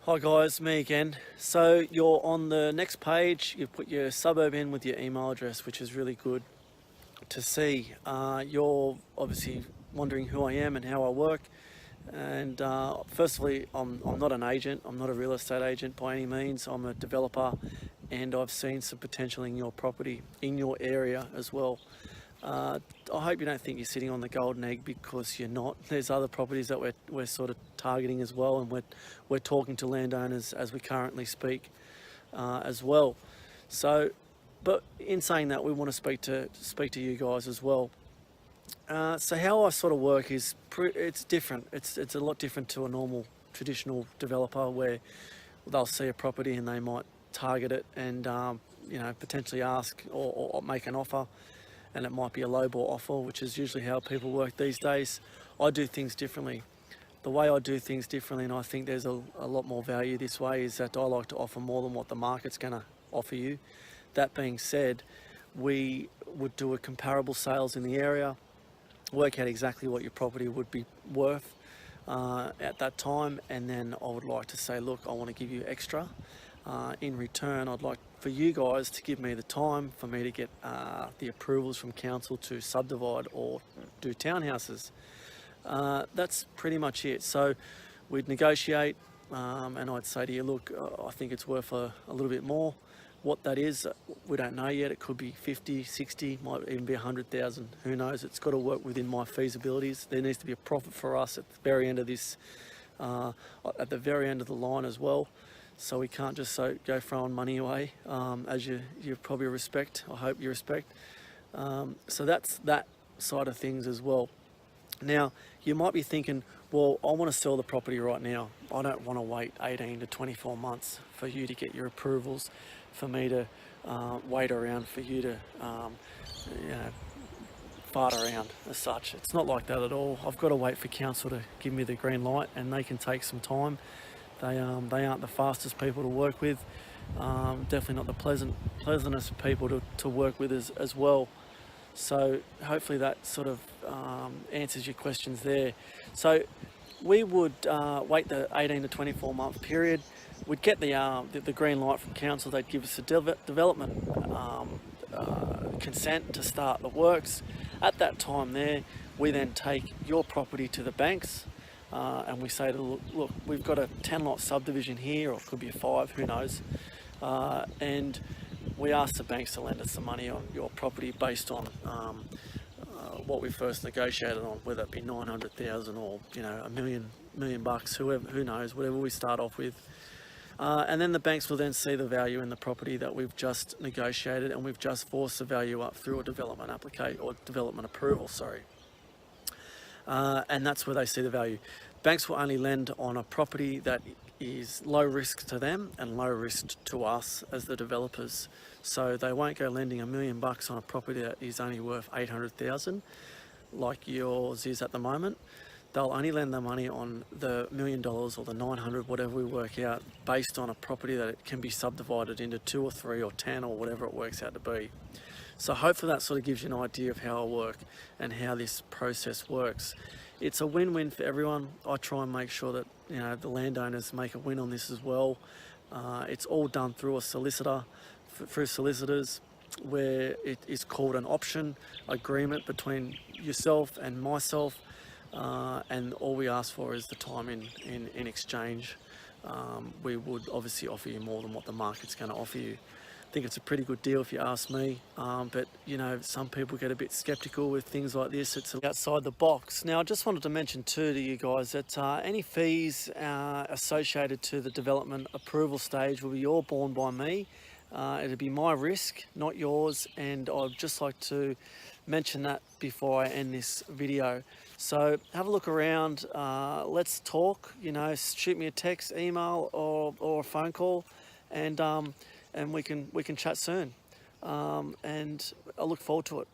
Hi guys, me again. So you're on the next page, you've put your suburb in with your email address, which is really good to see. You're obviously wondering who I am and how I work. And firstly, I'm not an agent, I'm not a real estate agent by any means. I'm a developer and I've seen some potential in your property, in your area as well. I hope you don't think you're sitting on the golden egg, because you're not. There's other properties that we're sort of targeting as well, and we're talking to landowners as we currently speak as well. So, but in saying that, we want to speak to you guys as well. So how I sort of work is it's different. It's a lot different to a normal traditional developer, where they'll see a property and they might target it and potentially ask or make an offer, and it might be a lowball offer, which is usually how people work these days. I do things differently. The way I do things differently, and I think there's a lot more value this way, is that I like to offer more than what the market's going to offer you. That being said, we would do a comparable sales in the area, work out exactly what your property would be worth at that time, and then I would like to say, look, I want to give you extra. In return, I'd like for you guys to give me the time for me to get the approvals from council to subdivide or do townhouses. That's pretty much it. So we'd negotiate, and I'd say to you, look, I think it's worth a little bit more. What that is, we don't know yet. It could be 50, 60, might even be 100,000. Who knows? It's got to work within my feasibilities. There needs to be a profit for us at the very end of this, at the very end of the line as well. So we can't just go throwing money away, as you probably respect. I hope you respect. So that's that side of things as well. Now, you might be thinking, well, I want to sell the property right now. I don't want to wait 18 to 24 months for you to get your approvals, for me to wait around for you to fart around as such. It's not like that at all. I've got to wait for council to give me the green light, and they can take some time. They aren't the fastest people to work with. Definitely not the pleasantest people to work with as well. So hopefully that sort of answers your questions there. So we would wait the 18 to 24 month period. We'd get the green light from council. They'd give us a development consent to start the works. At that time there, we then take your property to the banks. And we say to them, look, we've got a 10 lot subdivision here, or it could be a 5, who knows. And we ask the banks to lend us the money on your property based on what we first negotiated on, whether it be 900,000 or $1 million bucks, who knows, whatever we start off with. And then the banks will then see the value in the property that we've just negotiated, and we've just forced the value up through a development application or development approval, sorry. And that's where they see the value. Banks will only lend on a property that is low risk to them and low risk to us as the developers. So they won't go lending $1 million bucks on a property that is only worth 800,000, like yours is at the moment. They'll only lend the money on the $1 million or the 900, whatever we work out, based on a property that it can be subdivided into 2 or 3 or 10 or whatever it works out to be. So hopefully that sort of gives you an idea of how I work and how this process works. It's a win-win for everyone. I try and make sure that the landowners make a win on this as well. It's all done through a solicitor, through solicitors, where it is called an option agreement between yourself and myself, and all we ask for is the time in exchange. We would obviously offer you more than what the market's going to offer you. I think it's a pretty good deal if you ask me, but some people get a bit skeptical with things like this. It's outside the box. Now I just wanted to mention too to you guys that any fees associated to the development approval stage will be all borne by me. It'll be my risk, not yours, and I'd just like to mention that before I end this video. So have a look around, let's talk, shoot me a text, email or a phone call, and we can chat soon, and I look forward to it.